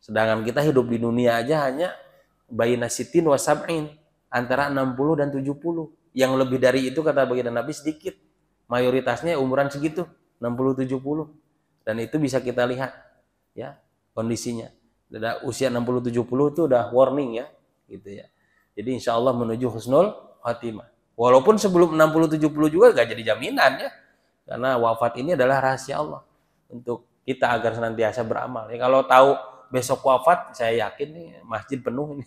Sedangkan kita hidup di dunia aja hanya baina sitin wa sab'in, antara 60 dan 70. Yang lebih dari itu kata baginda Nabi sedikit. Mayoritasnya umuran segitu, 60-70. Dan itu bisa kita lihat ya kondisinya. Usia 60-70 itu udah warning ya, gitu ya. Jadi insya Allah menuju husnul khotimah. Walaupun sebelum 60-70 juga gak jadi jaminan ya. Karena wafat ini adalah rahasia Allah untuk kita agar senantiasa beramal. Ya, kalau tahu besok wafat, saya yakin nih masjid penuh ini.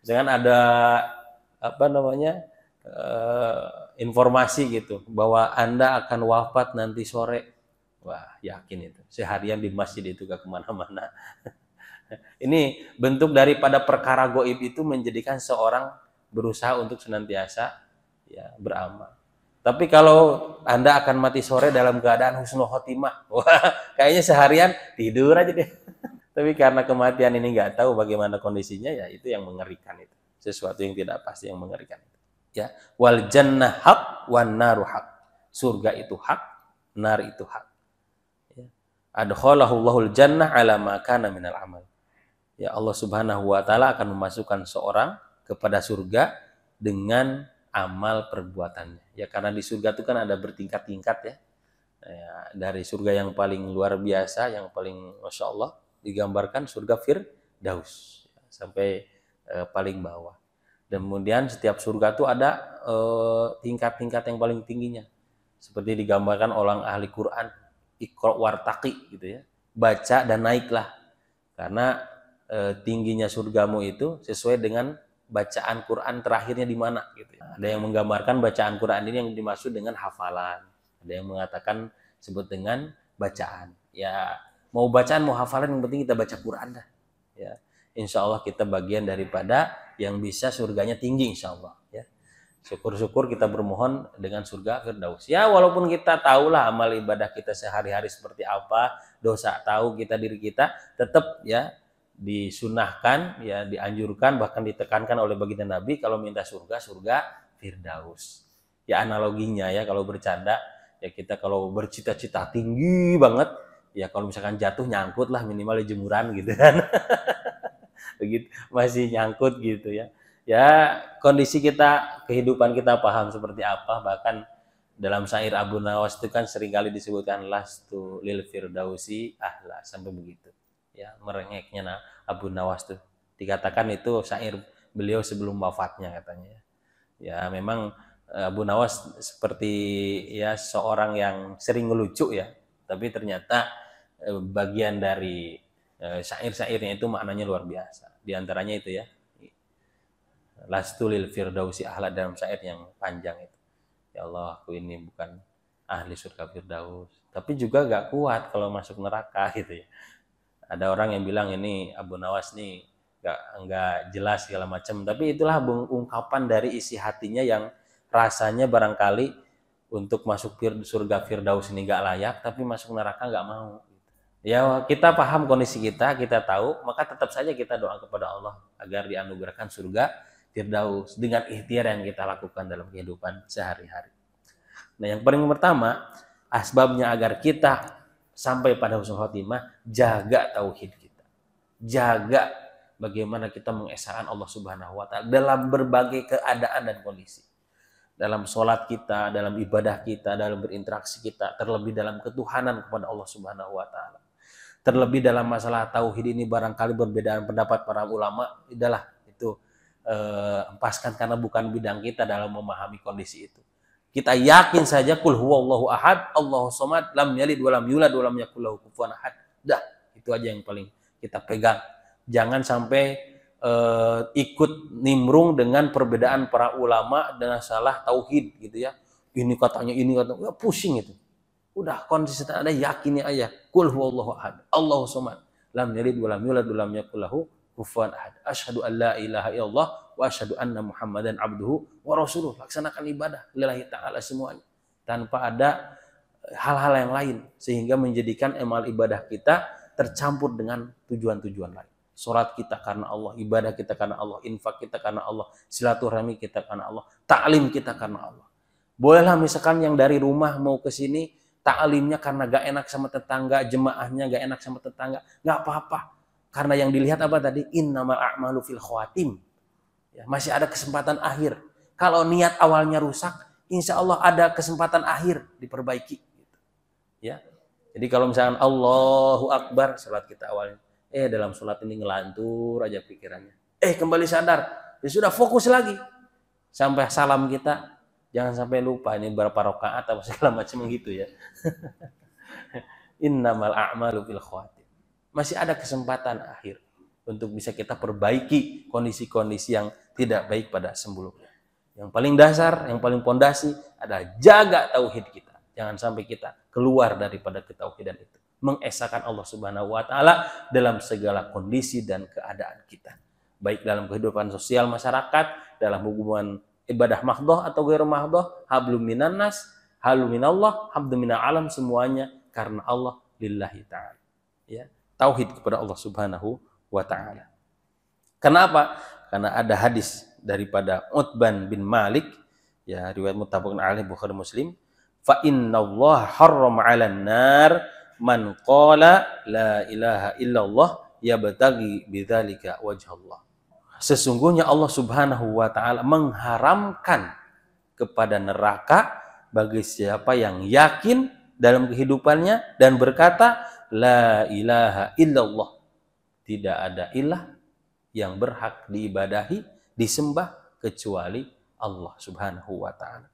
Jangan ada apa namanya informasi gitu bahwa Anda akan wafat nanti sore. Wah, yakin itu. Seharian di masjid itu gak kemana-mana. Ini bentuk daripada perkara goib itu menjadikan seorang berusaha untuk senantiasa ya beramal. Tapi kalau Anda akan mati sore dalam keadaan husnul khotimah, wah, kayaknya seharian tidur aja deh. Tapi karena kematian ini nggak tahu bagaimana kondisinya, ya itu yang mengerikan itu. Sesuatu yang tidak pasti yang mengerikan itu. Ya, wal jannah haq wan naru haq. Surga itu hak, nar itu hak. Ya. Adkhalahul jannah ala ma kana minal amal. Ya, Allah Subhanahu wa taala akan memasukkan seorang kepada surga dengan amal perbuatannya. Ya, karena di surga itu kan ada bertingkat-tingkat ya. Ya, dari surga yang paling luar biasa, yang paling Masya Allah, digambarkan surga Firdaus sampai paling bawah. Dan kemudian setiap surga itu ada tingkat-tingkat yang paling tingginya. Seperti digambarkan orang ahli Quran, Iqra wartaqi gitu ya. Baca dan naiklah. Karena tingginya surgamu itu sesuai dengan bacaan Quran terakhirnya di mana gitu ya. Ada yang menggambarkan bacaan Quran ini yang dimaksud dengan hafalan. Ada yang mengatakan sebut dengan bacaan. Ya, mau bacaan mau hafalan yang penting kita baca Quran dah. Ya. Insya Allah kita bagian daripada yang bisa surganya tinggi insya Allah ya. Syukur-syukur kita bermohon dengan surga Firdaus. Ya walaupun kita tahulah amal ibadah kita sehari-hari seperti apa, dosa tahu kita diri kita, tetap ya disunahkan, ya dianjurkan, bahkan ditekankan oleh baginda Nabi kalau minta surga Firdaus. Ya analoginya ya kalau bercanda, ya kita kalau bercita-cita tinggi banget, ya kalau misalkan jatuh nyangkut lah minimal di jemuran gitu kan. Begitu masih nyangkut gitu ya. Ya kondisi kita, kehidupan kita paham seperti apa, bahkan dalam syair Abu Nawas itu kan seringkali disebutkan lastu lil firdausi ahla, sampai begitu ya, merengeknya Abu Nawas tuh dikatakan itu syair beliau sebelum wafatnya katanya ya. Memang Abu Nawas seperti ya seorang yang sering ngelucu ya, tapi ternyata bagian dari syair-syairnya itu maknanya luar biasa. Di antaranya itu ya, lastu lil firdausi ahla, dalam syair yang panjang itu. Ya Allah, aku ini bukan ahli surga Firdaus, tapi juga gak kuat kalau masuk neraka gitu ya. Ada orang yang bilang ini Abu Nawas nih nggak jelas segala macam, tapi itulah ungkapan dari isi hatinya yang rasanya barangkali untuk masuk surga Firdaus ini gak layak, tapi masuk neraka gak mau. Ya kita paham kondisi kita tahu, maka tetap saja kita doa kepada Allah agar dianugerahkan surga Firdaus dengan ikhtiar yang kita lakukan dalam kehidupan sehari-hari. Nah, yang paling pertama, asbabnya agar kita sampai pada husnul khotimah, jaga tauhid kita. Jaga bagaimana kita mengesahkan Allah Subhanahu wa taala dalam berbagai keadaan dan kondisi. Dalam sholat kita, dalam ibadah kita, dalam berinteraksi kita, terlebih dalam ketuhanan kepada Allah Subhanahu wa taala. Terlebih dalam masalah tauhid ini barangkali perbedaan pendapat para ulama, adalah itu empaskan karena bukan bidang kita dalam memahami kondisi itu. Kita yakin saja kul huwallahu ahad, Allahus samad, lam yalid walam yulad walam yakul lahu kufuwan ahad. Dah, itu aja yang paling kita pegang. Jangan sampai ikut nimbrung dengan perbedaan para ulama dan salah tauhid gitu ya. Ini katanya ya pusing itu. Udah konsisten ada yakinnya aja. Kul huwallahu ahad, Allahus samad, lam yalid walam yulad walam yakul lahu kufuwan ahad. Asyhadu an la ilaha illallah wa asyhadu anna Muhammadan abduhu wa rasuluh. Laksanakan ibadah lillahi ta'ala semuanya tanpa ada hal-hal yang lain sehingga menjadikan amal ibadah kita tercampur dengan tujuan-tujuan lain. Salat kita karena Allah, ibadah kita karena Allah, infak kita karena Allah, silaturahmi kita karena Allah, ta'lim kita karena Allah. Bolehlah misalkan yang dari rumah mau ke sini ta'limnya karena gak enak sama tetangga, jemaahnya gak enak sama tetangga, gak apa-apa. Karena yang dilihat apa tadi? Innamal a'malu fil khawatim. Ya, masih ada kesempatan akhir. Kalau niat awalnya rusak, insya Allah ada kesempatan akhir diperbaiki. Ya, jadi kalau misalkan Allahu Akbar, salat kita awalnya, dalam salat ini ngelantur aja pikirannya. Kembali sadar, ya sudah fokus lagi sampai salam kita, jangan sampai lupa ini berapa rakaat atau segala macam gitu ya. Innamal a'malu fil khawatim. Masih ada kesempatan akhir untuk bisa kita perbaiki kondisi-kondisi yang tidak baik pada sebelumnya. Yang paling dasar, yang paling pondasi adalah jaga tauhid kita. Jangan sampai kita keluar daripada ketauhidan itu. Mengesahkan Allah Subhanahu wa taala dalam segala kondisi dan keadaan kita. Baik dalam kehidupan sosial masyarakat, dalam hubungan ibadah mahdhah atau ghairu mahdhah, hablum minan nas, halum minallah, habdum minal alam, semuanya karena Allah lillahi ta'ala. Ya. Tauhid kepada Allah Subhanahu wa taala. Kenapa? Karena ada hadis daripada Utban bin Malik, ya riwayat muttafaqun alaih Bukhari Muslim, fa innallaha harrama 'alan nar man qala la ilaha illallah yabtaghi bidzalika wajhallah. Sesungguhnya Allah Subhanahu wa taala mengharamkan kepada neraka bagi siapa yang yakin dalam kehidupannya dan berkata la ilaha illallah, tidak ada ilah yang berhak diibadahi, disembah kecuali Allah Subhanahu wa taala.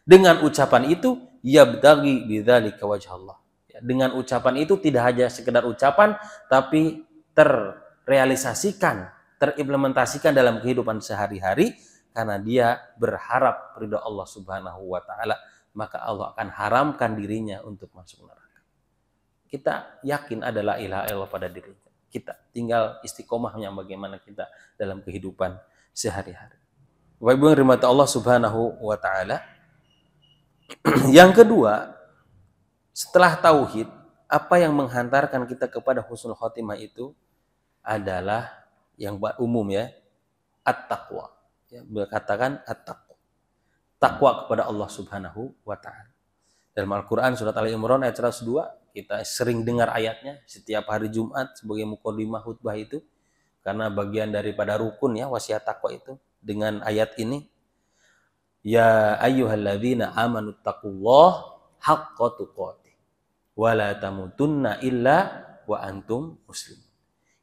Dengan ucapan itu yabtaghi bidzalika wajh Allah. Dengan ucapan itu tidak hanya sekedar ucapan tapi terrealisasikan, terimplementasikan dalam kehidupan sehari-hari karena dia berharap ridha Allah Subhanahu wa taala, maka Allah akan haramkan dirinya untuk masuk neraka. Kita yakin ada la ilaha illallah pada diri kita. Tinggal istiqomahnya bagaimana kita dalam kehidupan sehari-hari. Bapak Ibu yang dirahmati Allah Subhanahu wa taala. Yang kedua, setelah tauhid, apa yang menghantarkan kita kepada husnul khotimah itu adalah yang umum ya, at-taqwa. Ya, berkatakan at-taqwa. Takwa kepada Allah Subhanahu wa taala. Dalam Al-Qur'an surat Ali Imran ayat 102, kita sering dengar ayatnya setiap hari Jumat sebagai mukadimah khutbah itu karena bagian daripada rukun ya wasiat takwa itu dengan ayat ini. Ya ayyuhalladzina amanu taqullaha haqqa tuqatih wa la tamutunna illa wa antum muslimun.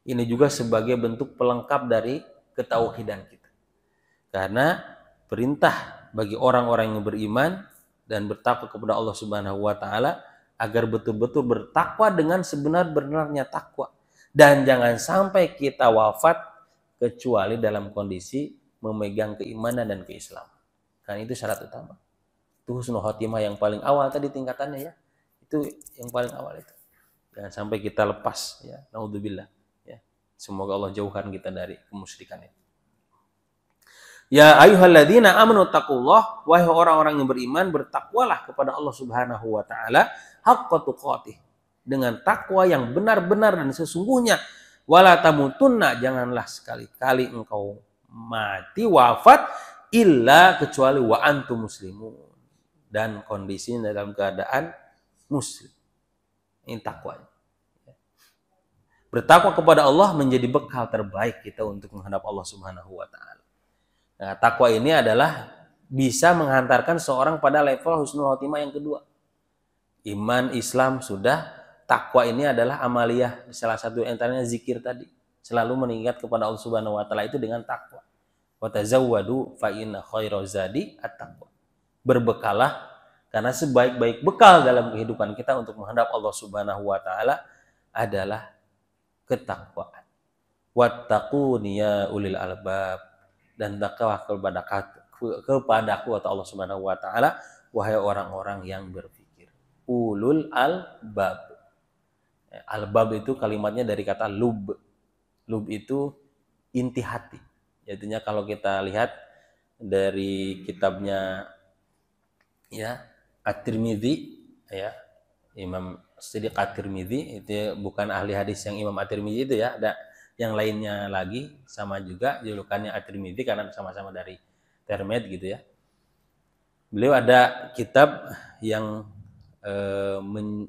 Ini juga sebagai bentuk pelengkap dari ketauhidan kita. Karena perintah bagi orang-orang yang beriman dan bertakwa kepada Allah Subhanahu wa taala agar betul-betul bertakwa dengan sebenar-benarnya takwa dan jangan sampai kita wafat kecuali dalam kondisi memegang keimanan dan keislaman. Karena itu syarat utama. Itu husnul khotimah yang paling awal tadi tingkatannya ya. Itu yang paling awal itu. Jangan sampai kita lepas ya. Naudzubillah ya. Semoga Allah jauhkan kita dari kemusyrikan itu. Ya ayyuhalladzina amanu taqullah, wahai orang-orang yang beriman bertakwalah kepada Allah Subhanahu wa taala haqqa tuqatih, dengan takwa yang benar-benar dan sesungguhnya. Wala tamutunna, janganlah sekali-kali engkau mati wafat illa kecuali wa antum muslimun, dan kondisinya dalam keadaan muslim. Ini takwanya. Bertakwa kepada Allah menjadi bekal terbaik kita untuk menghadap Allah Subhanahu wa taala. Nah, takwa ini adalah bisa menghantarkan seorang pada level husnul khotimah yang kedua. Iman, Islam sudah, takwa ini adalah amaliyah, salah satu antaranya zikir tadi. Selalu mengingat kepada Allah Subhanahu wa taala itu dengan takwa. Wa tazawwadu fa inna khairaz zadi at-taqwa. Berbekalah karena sebaik-baik bekal dalam kehidupan kita untuk menghadap Allah Subhanahu wa taala adalah ketakwaan. Wattaquni ya ulil albab, dan takwa kepadaku atau Allah Subhanahu wa taala wahai orang-orang yang berpikir. Ulul albab. Albab itu kalimatnya dari kata lub. Lub itu inti hati. Jadinya kalau kita lihat dari kitabnya ya At-Tirmidzi ya, Imam Siddiq At-Tirmidzi, itu bukan ahli hadis yang Imam At-Tirmidzi itu ya, ada yang lainnya lagi sama juga julukannya At-Tirmidzi karena sama-sama dari Termed gitu ya. Beliau ada kitab yang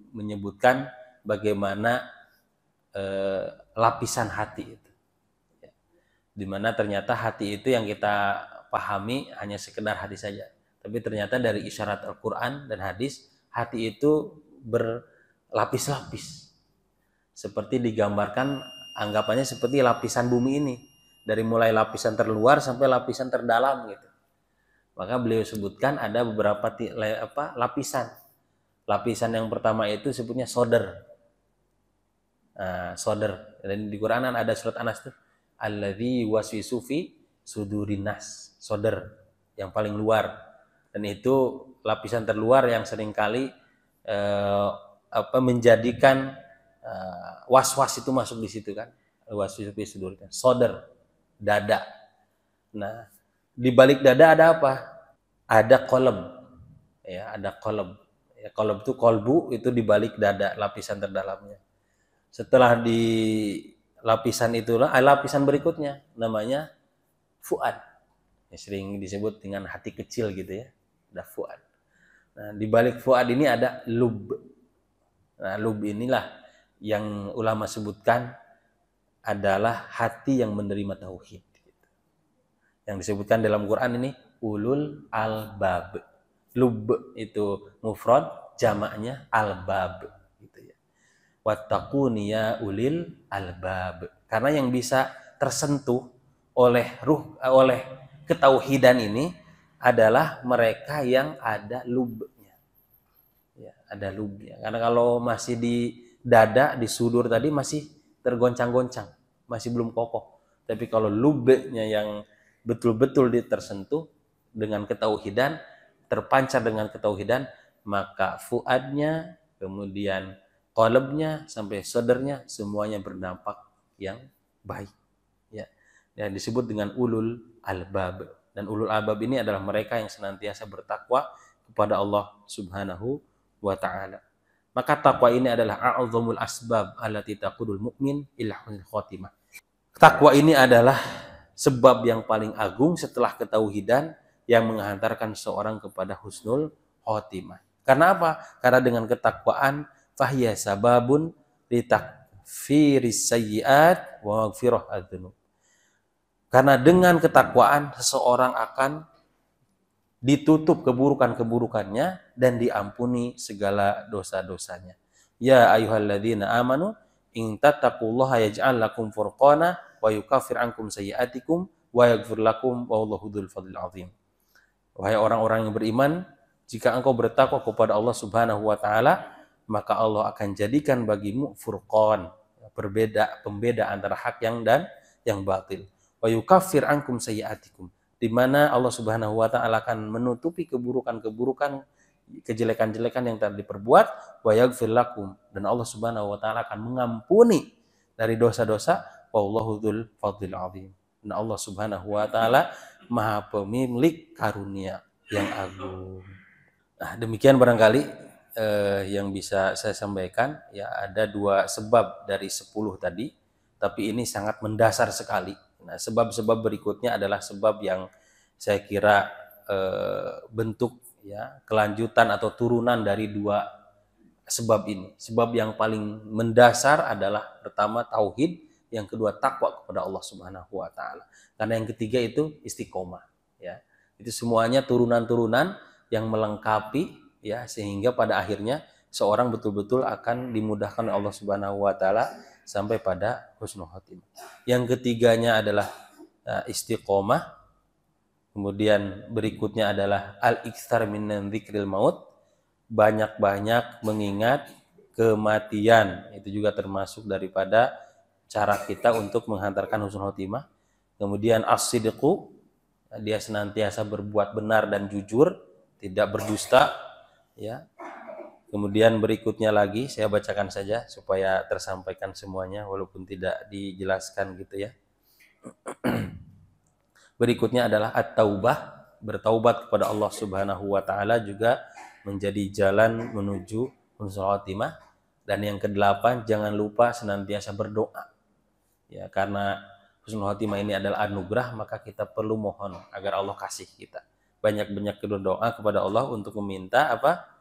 menyebutkan bagaimana lapisan hati itu. Dimana ternyata hati itu yang kita pahami hanya sekedar hati saja. Tapi ternyata dari isyarat Al-Quran dan hadis, hati itu berlapis-lapis. Seperti digambarkan, anggapannya seperti lapisan bumi ini. Dari mulai lapisan terluar sampai lapisan terdalam gitu. Maka beliau sebutkan ada beberapa lapisan. Lapisan yang pertama itu sebutnya sodar. Sodar. Dan di Quranan ada surat Anas itu. Alladzi waswisu fi sudurin nas, sodar yang paling luar, dan itu lapisan terluar yang seringkali menjadikan was-was itu masuk di situ kan, waswisu fi sudurin nas, sodar, dada. Nah, di balik dada ada apa? Ada kolom, ya ada kolom. Ya, kolom itu kolbu, itu di balik dada lapisan terdalamnya. Setelah di lapisan itulah lapisan berikutnya namanya fuad, ya, sering disebut dengan hati kecil gitu ya, ada fuad. Nah, di balik fuad ini ada lub. Nah, lub inilah yang ulama sebutkan adalah hati yang menerima tauhid gitu. Yang disebutkan dalam Quran ini ulul albab. Lub itu mufrad, jamaknya albab gitu ya. Wattaquni ya ulil albab. Karena yang bisa tersentuh oleh oleh ketauhidan ini adalah mereka yang ada lubnya. Ya, ada lubnya. Karena kalau masih di dada, di sudur tadi masih tergoncang-goncang, masih belum kokoh. Tapi kalau lubnya yang betul-betul tersentuh dengan ketauhidan, terpancar dengan ketauhidan, maka fuadnya, kemudian qalbnya sampai sadarnya semuanya berdampak yang baik. Ya, yang disebut dengan ulul albab. Dan ulul albab ini adalah mereka yang senantiasa bertakwa kepada Allah Subhanahu wa taala. Maka takwa ini adalah a'zamul asbab allati taqudul mu'min ila husnul khotimah. Takwa ini adalah sebab yang paling agung setelah ketauhidan yang menghantarkan seorang kepada husnul khotimah. Karena apa? Karena dengan ketakwaan fahiya sababun litakfiris sayyiat wa maghfirah adzunub. Karena dengan ketakwaan seseorang akan ditutup keburukan-keburukannya dan diampuni segala dosa-dosanya. Ya ayyuhalladzina amanu in tattaqullaha yaj'al lakum furqana wa yukaffir ankum sayyi'atikum wa yaghfir lakum wallahu dzul fadlil azim. Wahai orang-orang yang beriman, jika engkau bertakwa kepada Allah Subhanahu wa taala, maka Allah akan jadikan bagimu furqan, pembeda antara hak dan yang batil. Wa yukaffir ankum sayyi'atikum, di mana Allah Subhanahu wa taala akan menutupi keburukan-keburukan, kejelekan-jelekan yang telah diperbuat, wa yaghfir lakum, dan Allah Subhanahu wa taala akan mengampuni dari dosa-dosa, wallahu dzul fadlil azim. Dan Allah Subhanahu wa taala Maha pemilik karunia yang agung. Nah, demikian barangkali yang bisa saya sampaikan. Ya, ada 2 sebab dari 10 tadi, tapi ini sangat mendasar sekali. Nah, sebab-sebab berikutnya adalah sebab yang saya kira bentuk ya kelanjutan atau turunan dari 2 sebab ini. Sebab yang paling mendasar adalah pertama tauhid, yang kedua takwa kepada Allah Subhanahu wa taala. Karena yang ketiga itu istiqomah, ya. Itu semuanya turunan-turunan yang melengkapi, ya, sehingga pada akhirnya seorang betul-betul akan dimudahkan oleh Allah Subhanahu wa taala sampai pada husnul khotimah. Yang ketiganya adalah istiqomah. Kemudian berikutnya adalah al-iktsar min dzikril maut, banyak-banyak mengingat kematian. Itu juga termasuk daripada cara kita untuk menghantarkan husnul khotimah. Kemudian as-sidqu, dia senantiasa berbuat benar dan jujur, tidak berdusta, ya. Kemudian berikutnya lagi saya bacakan saja supaya tersampaikan semuanya walaupun tidak dijelaskan gitu ya. Berikutnya adalah at-taubah, bertaubat kepada Allah Subhanahu wa taala juga menjadi jalan menuju husnul khotimah. Dan yang ke-8, jangan lupa senantiasa berdoa. Ya, karena husnul khotimah ini adalah anugerah, maka kita perlu mohon agar Allah kasih kita. Banyak-banyak berdoa kepada Allah untuk meminta apa?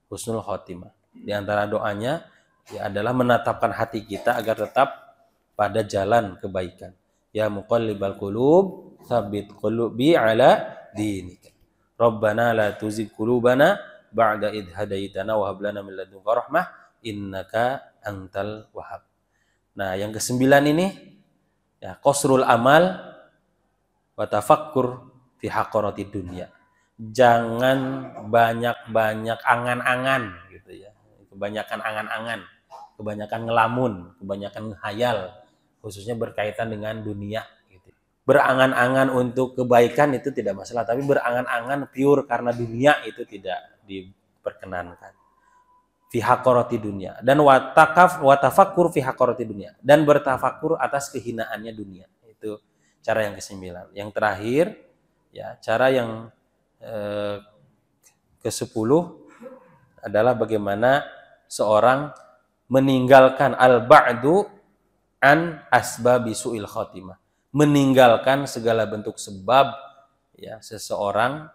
Husnul khotimah. Di antara doanya ya adalah menetapkan hati kita agar tetap pada jalan kebaikan. Ya muqallibal qulub, tsabbit qulubi ala dinika. Rabbana la tuzigh qulubana ba'da idh hadaitana wa hab lana min ladunka rahmah innaka antal wahhab. Nah, yang ke-9 ini ya qasrul amal wa tafakkur fi haqarati dunya. Jangan banyak-banyak angan-angan gitu ya. Kebanyakan angan-angan, kebanyakan ngelamun, kebanyakan ngehayal, khususnya berkaitan dengan dunia gitu. Berangan-angan untuk kebaikan itu tidak masalah, tapi berangan-angan pure karena dunia itu tidak diperkenankan. Fi haqarati dunia, dan wa tafakkur fi haqarati dunia, dan bertafakur atas kehinaannya dunia. Itu cara yang ke-9. Yang terakhir ya, cara yang ke-10 adalah bagaimana seorang meninggalkan al-ba'du an asbabi su'il khotimah, meninggalkan segala bentuk sebab ya seseorang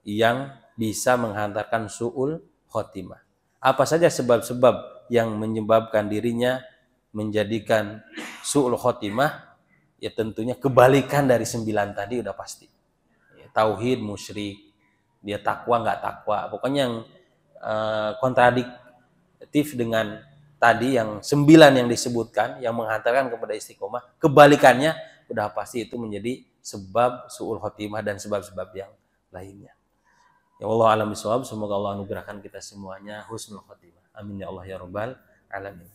yang bisa menghantarkan su'ul khotimah. Apa saja sebab-sebab yang menyebabkan dirinya menjadikan su'ul khotimah? Ya tentunya kebalikan dari 9 tadi udah pasti. Ya, tauhid, musyrik, dia takwa nggak takwa, pokoknya yang kontradiktif dengan tadi yang 9 yang disebutkan yang menghantarkan kepada istiqomah, kebalikannya udah pasti itu menjadi sebab su'ul khotimah dan sebab-sebab yang lainnya. Ya Allah alam bisawab, semoga Allah anugerahkan kita semuanya husnul khotimah. Amin ya Allah ya rabbal alamin.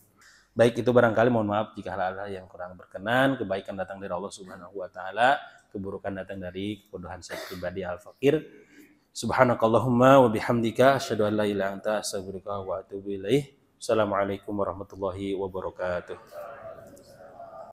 Baik, itu barangkali mohon maaf jika hal-hal yang kurang berkenan. Kebaikan datang dari Allah Subhanahu wa taala, keburukan datang dari kebodohan saya pribadi al-fakir. Subhanakallahumma wa bihamdika asyhadu an la ilaha illa anta astaghfiruka wa atubu ilaih. Assalamualaikum warahmatullahi wabarakatuh.